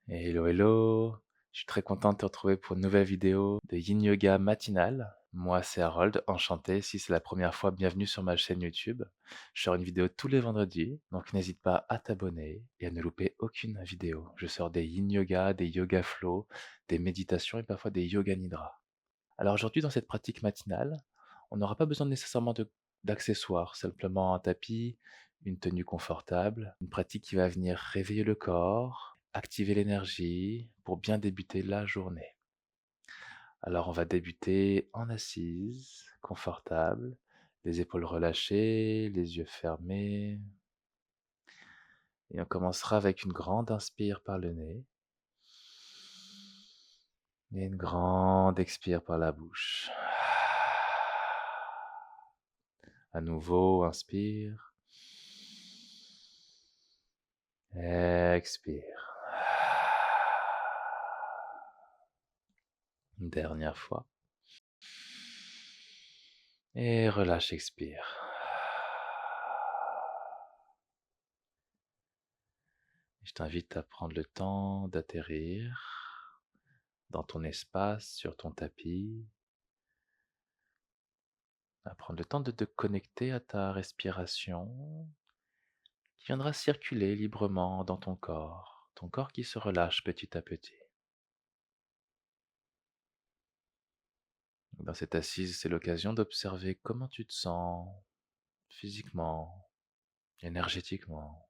Hello, hello. Je suis très content de te retrouver pour une nouvelle vidéo de Yin Yoga matinal. Moi, c'est Harold, enchanté. Si c'est la première fois, bienvenue sur ma chaîne YouTube. Je sors une vidéo tous les vendredis, donc n'hésite pas à t'abonner et à ne louper aucune vidéo. Je sors des Yin Yoga, des Yoga Flow, des méditations et parfois des Yoga Nidra. Alors aujourd'hui, dans cette pratique matinale, on n'aura pas besoin nécessairement d'accessoires, simplement un tapis, une tenue confortable, une pratique qui va venir réveiller le corps, activer l'énergie pour bien débuter la journée. Alors on va débuter en assise, confortable, les épaules relâchées, les yeux fermés, et on commencera avec une grande inspire par le nez et une grande expire par la bouche. À nouveau, inspire. Expire. Une dernière fois. Et relâche, expire. Je t'invite à prendre le temps d'atterrir dans ton espace, sur ton tapis, à prendre le temps de te connecter à ta respiration qui viendra circuler librement dans ton corps qui se relâche petit à petit. Dans cette assise, c'est l'occasion d'observer comment tu te sens physiquement, énergétiquement.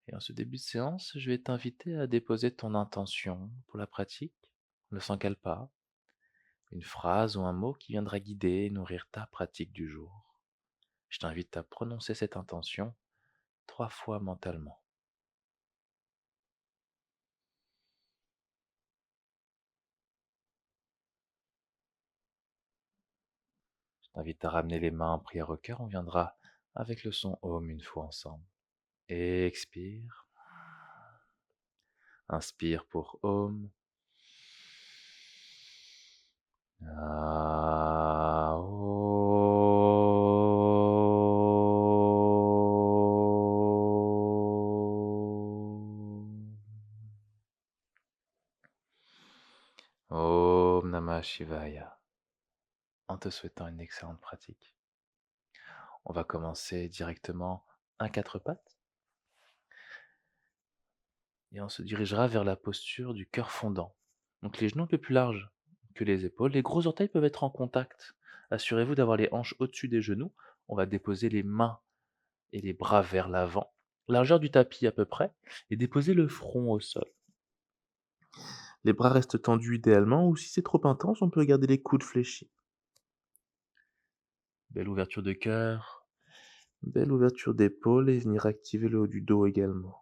Et en ce début de séance, je vais t'inviter à déposer ton intention pour la pratique, ne s'encale pas, une phrase ou un mot qui viendra guider et nourrir ta pratique du jour. Je t'invite à prononcer cette intention 3 fois mentalement. Je t'invite à ramener les mains en prière au cœur, on viendra avec le son Om une fois ensemble. Expire. Inspire pour Om. Ah, Om Namah Shivaya. En te souhaitant une excellente pratique. On va commencer directement un quatre pattes et on se dirigera vers la posture du cœur fondant. Donc les genoux un peu plus larges que les épaules. Les gros orteils peuvent être en contact. Assurez-vous d'avoir les hanches au-dessus des genoux. On va déposer les mains et les bras vers l'avant, largeur du tapis à peu près, et déposer le front au sol. Les bras restent tendus idéalement, ou si c'est trop intense, on peut garder les coudes fléchis. Belle ouverture de cœur, belle ouverture d'épaule et venir activer le haut du dos également.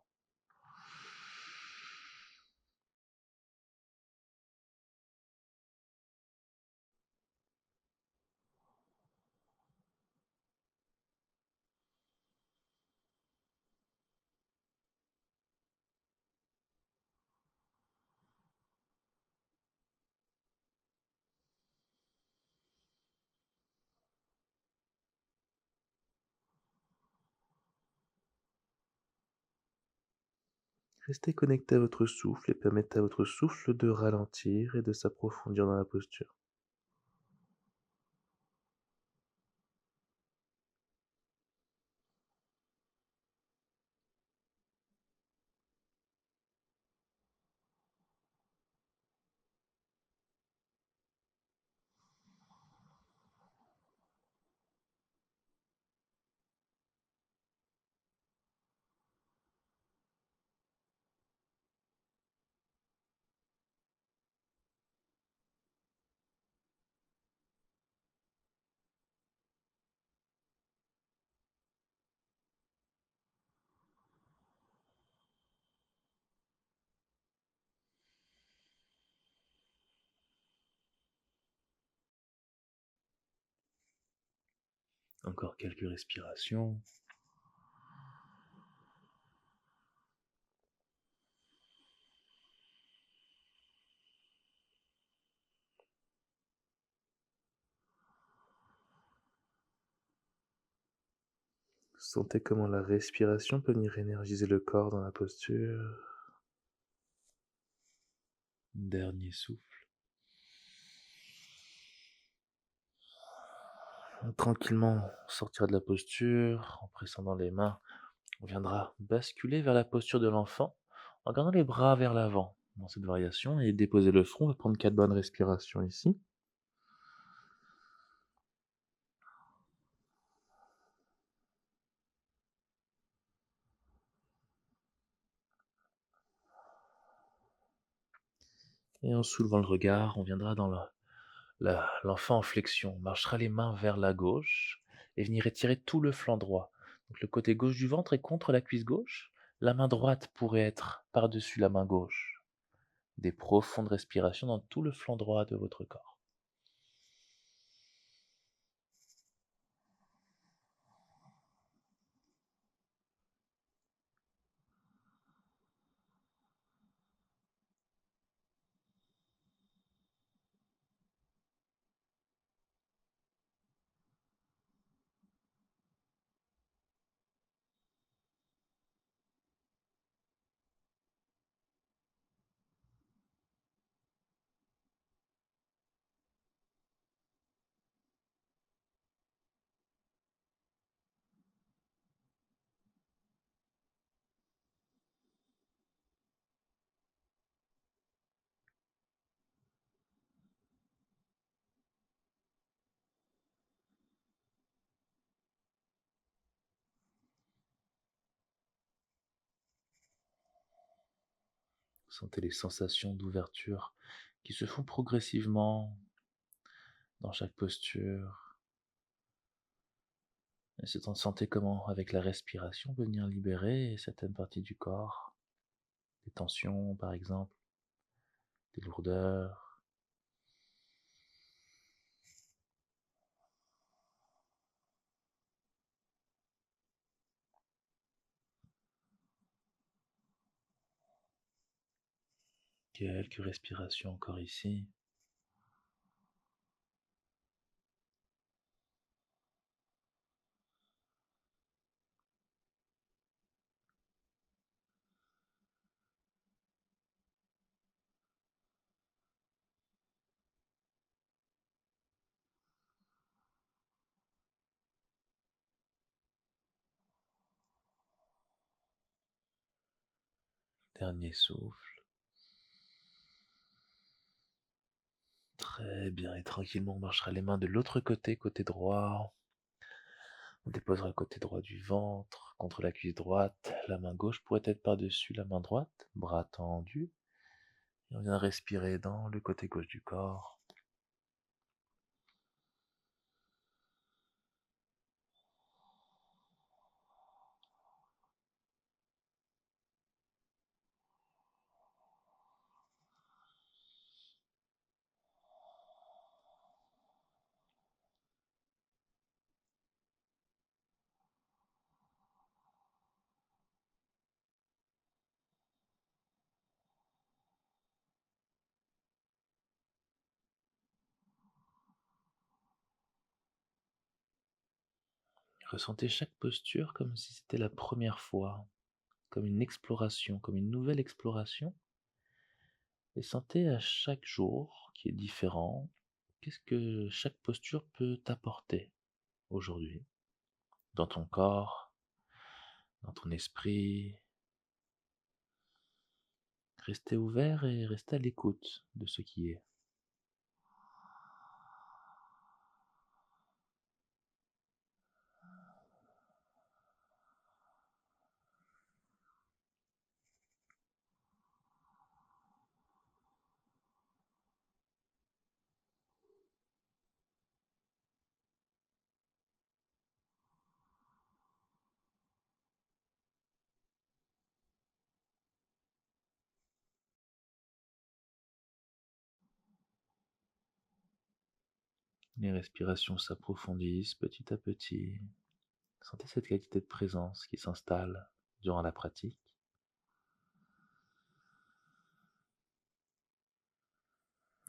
Restez connecté à votre souffle et permettez à votre souffle de ralentir et de s'approfondir dans la posture. Encore quelques respirations. Sentez comment la respiration peut venir énergiser le corps dans la posture. Dernier souffle. Tranquillement sortir de la posture en pressant dans les mains. On viendra basculer vers la posture de l'enfant en gardant les bras vers l'avant dans cette variation et déposer le front. On va prendre 4 bonnes respirations ici. Et en soulevant le regard, on viendra dans l'enfant en flexion. On marchera les mains vers la gauche et venir étirer tout le flanc droit. Donc le côté gauche du ventre est contre la cuisse gauche. La main droite pourrait être par-dessus la main gauche. Des profondes respirations dans tout le flanc droit de votre corps. Sentez les sensations d'ouverture qui se font progressivement dans chaque posture. Et sentez comment, avec la respiration, venir libérer certaines parties du corps, des tensions par exemple, des lourdeurs. Quelques respirations encore ici. Dernier souffle. Très bien, et tranquillement on marchera les mains de l'autre côté, côté droit. On déposera le côté droit du ventre contre la cuisse droite. La main gauche pourrait être par-dessus la main droite, bras tendus. Et on vient respirer dans le côté gauche du corps. Ressentez chaque posture comme si c'était la première fois, comme une exploration, comme une nouvelle exploration. Et sentez à chaque jour qui est différent, qu'est-ce que chaque posture peut t'apporter aujourd'hui, dans ton corps, dans ton esprit. Restez ouvert et restez à l'écoute de ce qui est. Les respirations s'approfondissent petit à petit. Sentez cette qualité de présence qui s'installe durant la pratique.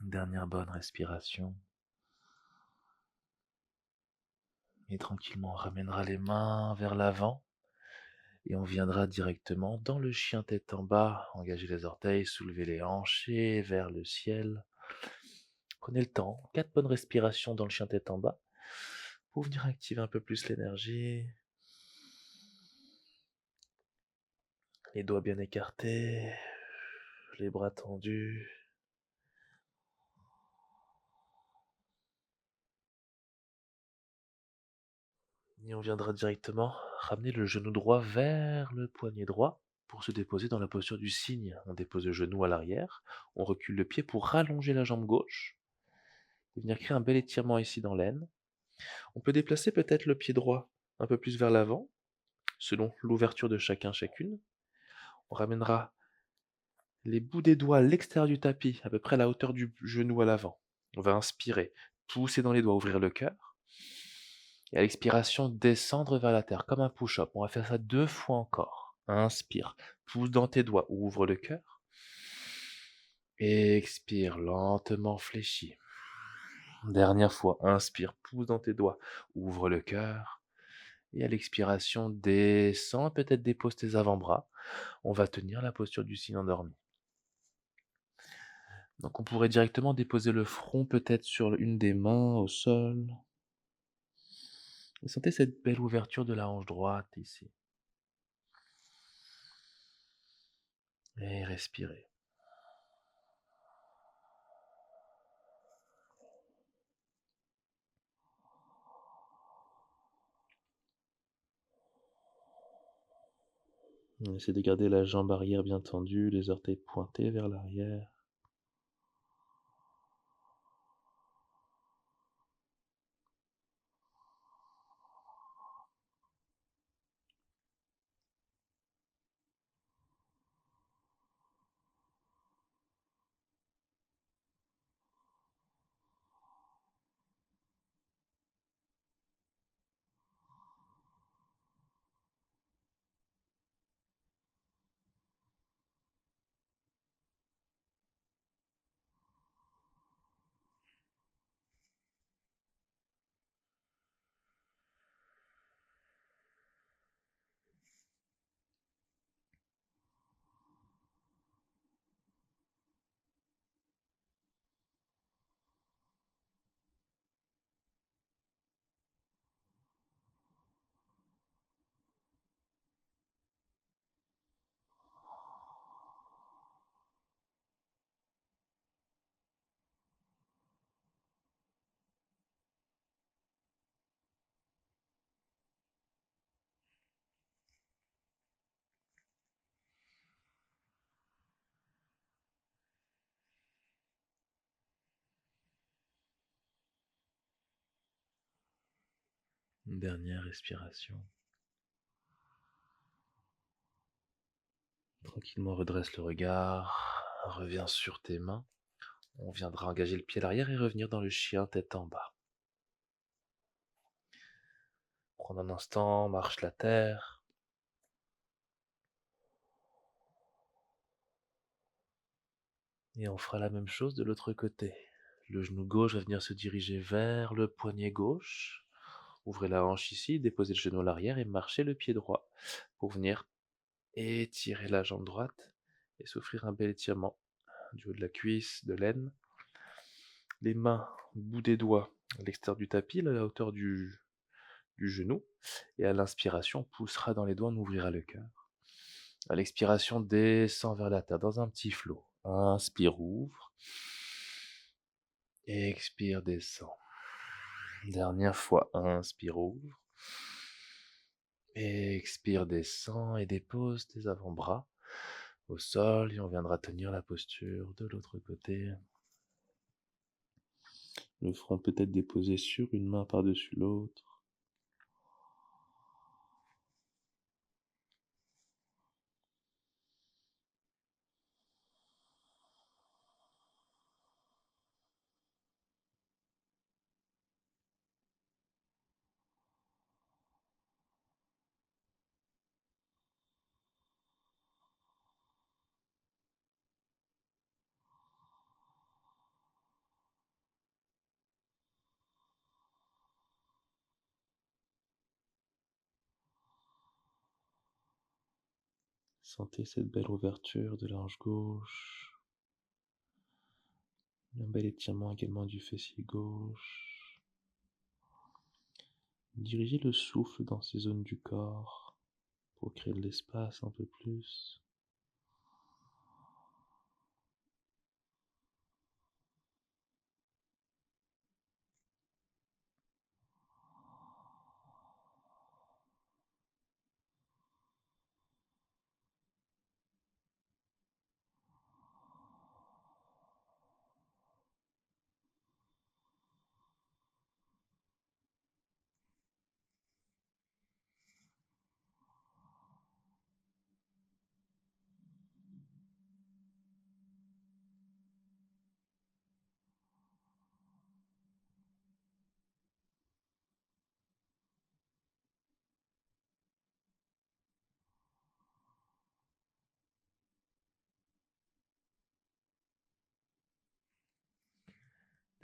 Une dernière bonne respiration. Et tranquillement, on ramènera les mains vers l'avant et on viendra directement dans le chien tête en bas, engager les orteils, soulever les hanches et vers le ciel. Prenez le temps, 4 bonnes respirations dans le chien tête en bas pour venir activer un peu plus l'énergie. Les doigts bien écartés, les bras tendus. Et on viendra directement ramener le genou droit vers le poignet droit pour se déposer dans la posture du cygne. On dépose le genou à l'arrière, on recule le pied pour rallonger la jambe gauche et venir créer un bel étirement ici dans l'aine. On peut déplacer peut-être le pied droit un peu plus vers l'avant, selon l'ouverture de chacun chacune. On ramènera les bouts des doigts à l'extérieur du tapis, à peu près à la hauteur du genou à l'avant. On va inspirer, pousser dans les doigts, ouvrir le cœur. Et à l'expiration, descendre vers la terre, comme un push-up. On va faire ça 2 fois encore. Inspire, pousse dans tes doigts, ouvre le cœur. Expire, lentement fléchis. Dernière fois, inspire, pousse dans tes doigts, ouvre le cœur. Et à l'expiration, descends, peut-être dépose tes avant-bras. On va tenir la posture du cygne endormi. Donc on pourrait directement déposer le front peut-être sur une des mains au sol. Et sentez cette belle ouverture de la hanche droite ici. Et respirez. Essayez de garder la jambe arrière bien tendue, les orteils pointés vers l'arrière. Une dernière respiration. Tranquillement redresse le regard, reviens sur tes mains. On viendra engager le pied à l'arrière et revenir dans le chien tête en bas. Prendre un instant, marche la terre. Et on fera la même chose de l'autre côté. Le genou gauche va venir se diriger vers le poignet gauche. Ouvrez la hanche ici, déposez le genou à l'arrière et marchez le pied droit pour venir étirer la jambe droite et s'offrir un bel étirement du haut de la cuisse, de l'aine. Les mains, bout des doigts à l'extérieur du tapis, à la hauteur du genou. Et à l'inspiration, on poussera dans les doigts, on ouvrira le cœur. À l'expiration, descend vers la terre dans un petit flot. Inspire, ouvre. Expire, descend. Dernière fois, inspire, ouvre. Expire, descend et dépose tes avant-bras au sol et on viendra tenir la posture de l'autre côté. Le front peut-être déposé sur une main par-dessus l'autre. Sentez cette belle ouverture de la hanche gauche, un bel étirement également du fessier gauche. Dirigez le souffle dans ces zones du corps pour créer de l'espace un peu plus.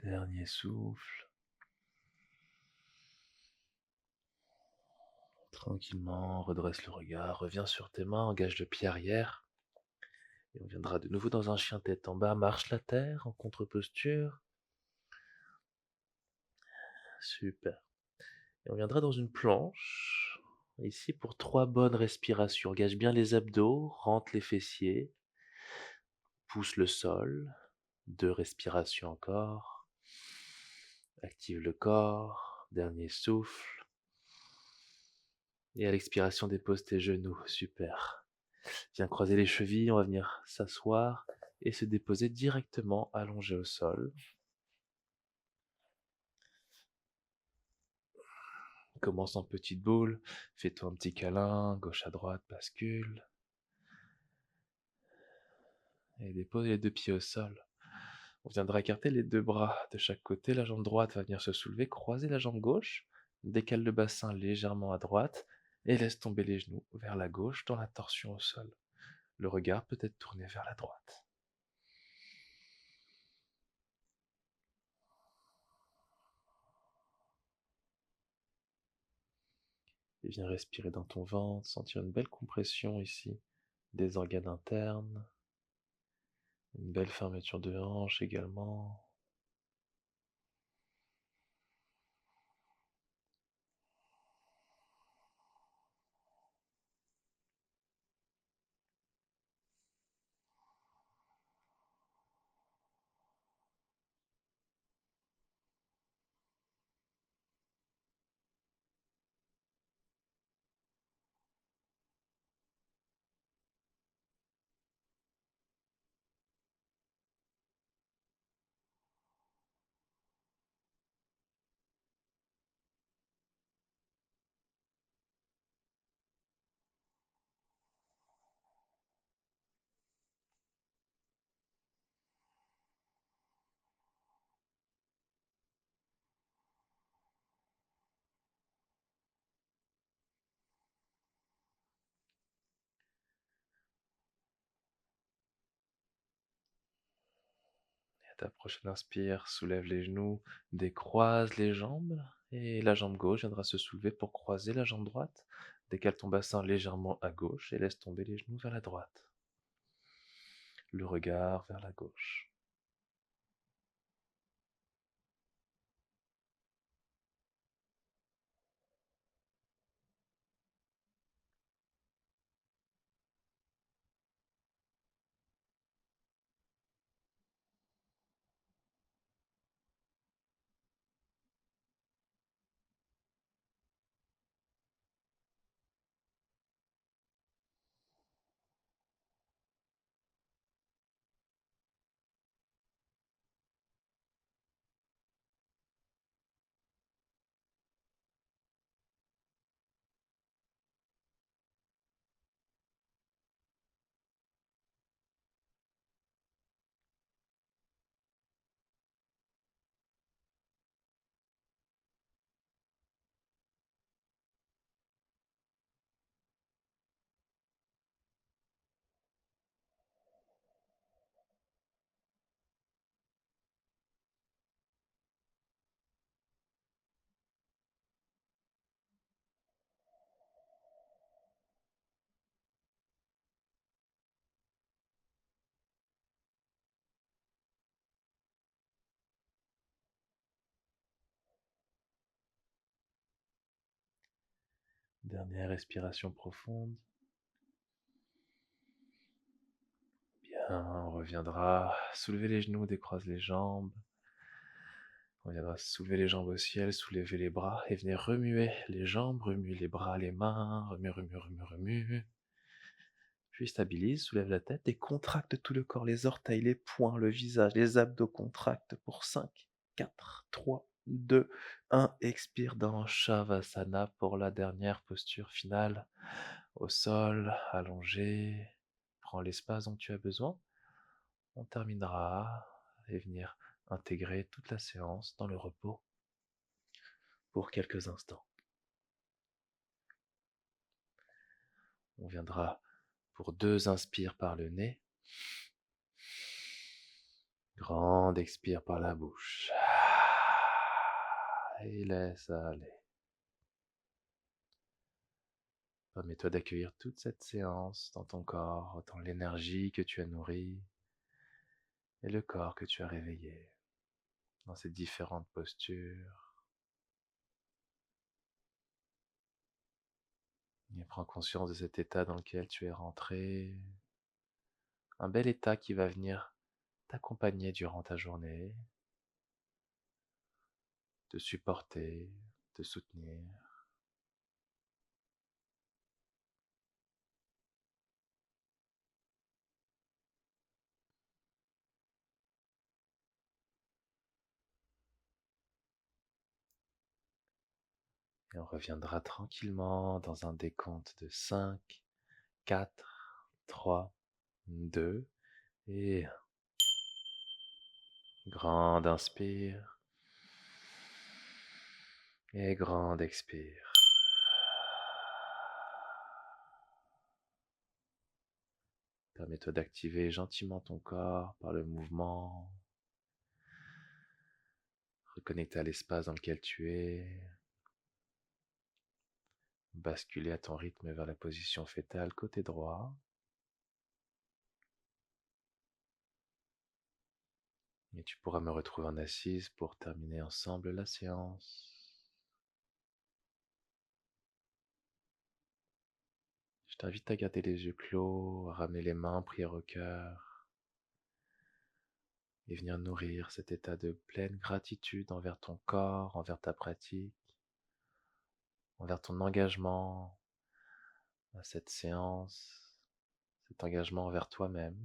Dernier souffle. Tranquillement, redresse le regard, reviens sur tes mains, engage le pied arrière. Et on viendra de nouveau dans un chien tête en bas, marche la terre en contre-posture. Super. Et on viendra dans une planche, ici pour 3 bonnes respirations. Engage bien les abdos, rentre les fessiers, pousse le sol, 2 respirations encore. Active le corps, dernier souffle. Et à l'expiration, dépose tes genoux, super. Viens croiser les chevilles, on va venir s'asseoir et se déposer directement allongé au sol. Commence en petite boule, fais-toi un petit câlin, gauche à droite, bascule. Et dépose les 2 pieds au sol. On viendra écarter les 2 bras de chaque côté, la jambe droite va venir se soulever, croiser la jambe gauche, décale le bassin légèrement à droite et laisse tomber les genoux vers la gauche dans la torsion au sol. Le regard peut être tourné vers la droite. Et viens respirer dans ton ventre, sentir une belle compression ici des organes internes, une belle fermeture de hanche également. Et à ta prochaine inspire, soulève les genoux, décroise les jambes et la jambe gauche viendra se soulever pour croiser la jambe droite. Décale ton bassin légèrement à gauche et laisse tomber les genoux vers la droite. Le regard vers la gauche. Dernière respiration profonde. Bien, on reviendra soulever les genoux, décroise les jambes. On viendra soulever les jambes au ciel, soulever les bras et venir remuer les jambes, remuer les bras, les mains, remue, remue, remue, remue. Puis stabilise, soulève la tête et contracte tout le corps, les orteils, les poings, le visage, les abdos contractent pour 5, 4, 3, 2, 1. Expire dans Shavasana pour la dernière posture finale. Au sol, allongé. Prends l'espace dont tu as besoin. On terminera et venir intégrer toute la séance dans le repos pour quelques instants. On viendra pour 2 inspires par le nez. Grande expire par la bouche. Et laisse aller. Permets-toi d'accueillir toute cette séance dans ton corps, autant l'énergie que tu as nourrie et le corps que tu as réveillé dans ces différentes postures. Et prends conscience de cet état dans lequel tu es rentré. Un bel état qui va venir t'accompagner durant ta journée, te supporter, te soutenir. Et on reviendra tranquillement dans un décompte de 5, 4, 3, 2 et grande inspire et grande expire. Permets-toi d'activer gentiment ton corps par le mouvement. Reconnecter à l'espace dans lequel tu es. Basculer à ton rythme vers la position fétale côté droit. Et tu pourras me retrouver en assise pour terminer ensemble la séance. Je t'invite à garder les yeux clos, à ramener les mains, prière au cœur, et venir nourrir cet état de pleine gratitude envers ton corps, envers ta pratique, envers ton engagement à cette séance, cet engagement envers toi-même,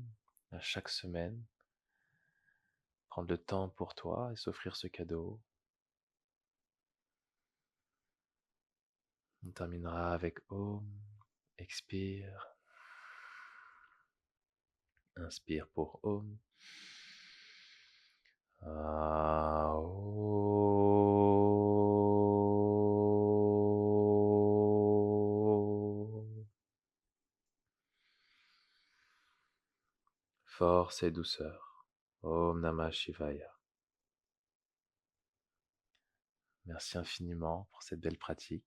à chaque semaine, prendre le temps pour toi et s'offrir ce cadeau. On terminera avec Om, expire, inspire pour Om. Force et douceur. Om Namah Shivaya. Merci infiniment pour cette belle pratique.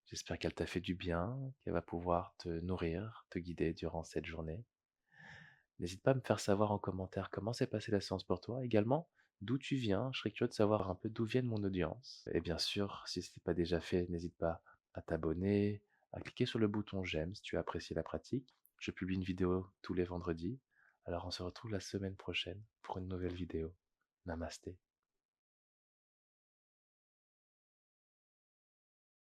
J'espère qu'elle t'a fait du bien, qu'elle va pouvoir te nourrir, te guider durant cette journée. N'hésite pas à me faire savoir en commentaire comment s'est passée la séance pour toi. Également, d'où tu viens. Je serais curieux de savoir un peu d'où vient mon audience. Et bien sûr, si ce n'est pas déjà fait, n'hésite pas à t'abonner, à cliquer sur le bouton j'aime si tu as apprécié la pratique. Je publie une vidéo tous les vendredis. Alors on se retrouve la semaine prochaine pour une nouvelle vidéo. Namasté.